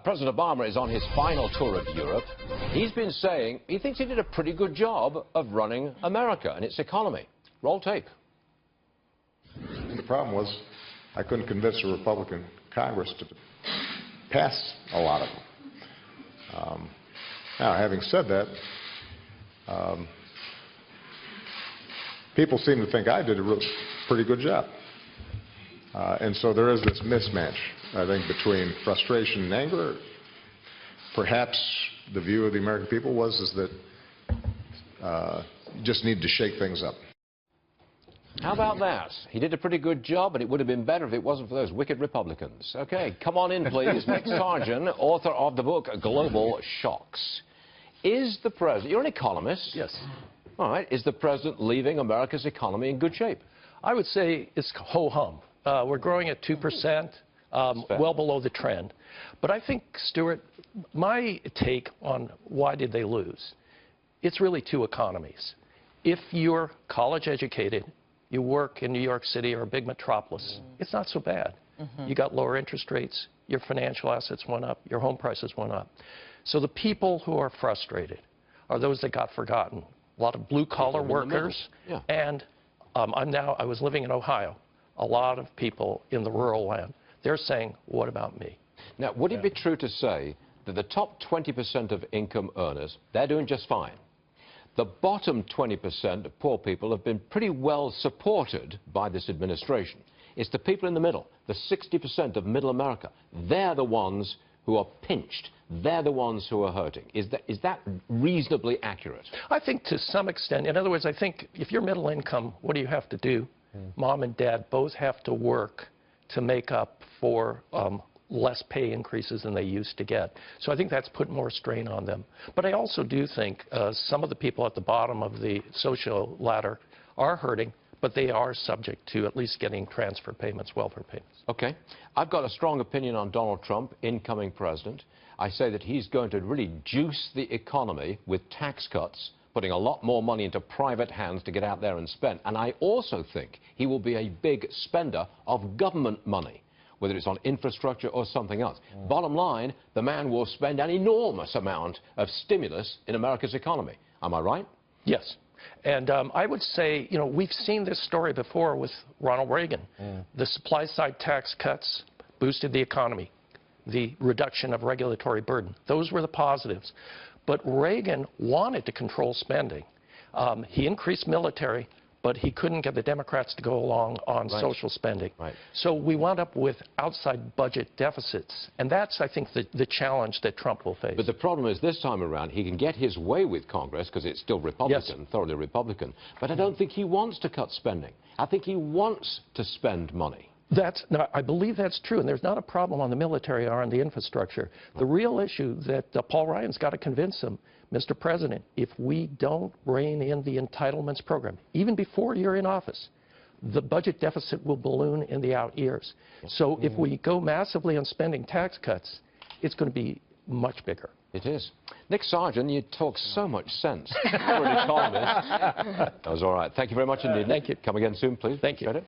President Obama is on his final tour of Europe. He's been saying he thinks he did a pretty good job of running America and its economy. Roll tape. The problem was I couldn't convince a Republican Congress to pass a lot of them. Now, having said that, people seem to think I did a pretty good job. And so there is this mismatch, I think, between frustration and anger. Perhaps the view of the American people was that you just need to shake things up. How about that? He did a pretty good job, but it would have been better if it wasn't for those wicked Republicans. Okay, come on in, please. Nick Sargen, author of the book Global Shocks. Is the president, you're an economist. Yes. All right, is the president leaving America's economy in good shape? I would say it's ho-hum. We're growing at 2%, well below the trend. But I think, Stuart, my take on why did they lose, it's really two economies. If you're college educated, you work in New York City or a big metropolis, it's not so bad. You got lower interest rates, your financial assets went up, your home prices went up. So the people who are frustrated are those that got forgotten. A lot of blue-collar workers, and I was living in Ohio. A lot of people in the rural land, they're saying, what about me? Now, would it be true to say that the top 20% of income earners, they're doing just fine? The bottom 20% of poor people have been pretty well supported by this administration. It's the people in the middle, the 60% of middle America. They're the ones who are pinched. They're the ones who are hurting. Is that reasonably accurate? I think to some extent. In other words, I think if you're middle income, what do you have to do? Mom and dad both have to work to make up for less pay increases than they used to get. So I think that's put more strain on them. But I also do think some of the people at the bottom of the social ladder are hurting, but they are subject to at least getting transfer payments, welfare payments. Okay. I've got a strong opinion on Donald Trump, incoming president. I say that he's going to really juice the economy with tax cuts, putting a lot more money into private hands to get out there and spend. And I also think he will be a big spender of government money, whether it's on infrastructure or something else. Bottom line, the man will spend an enormous amount of stimulus in America's economy. Am I right? Yes. And I would say, you know, we've seen this story before with Ronald Reagan. The supply-side tax cuts boosted the economy, the reduction of regulatory burden. Those were the positives. But Reagan wanted to control spending. He increased military, but he couldn't get the Democrats to go along on social spending. So we wound up with outside budget deficits. And that's, I think, the challenge that Trump will face. But the problem is this time around, he can get his way with Congress because it's still Republican, thoroughly Republican. But I don't think he wants to cut spending. I think he wants to spend money. No, I believe that's true, and there's not a problem on the military or on the infrastructure. The real issue that Paul Ryan's got to convince him, Mr. President, if we don't rein in the entitlements program, even before you're in office, the budget deficit will balloon in the out years. So if we go massively on spending tax cuts, it's going to be much bigger. It is. Nick Sargen, you talk so much sense. You're an economist. That was all right. Thank you very much indeed. Thank you. Come again soon, please. Thank you.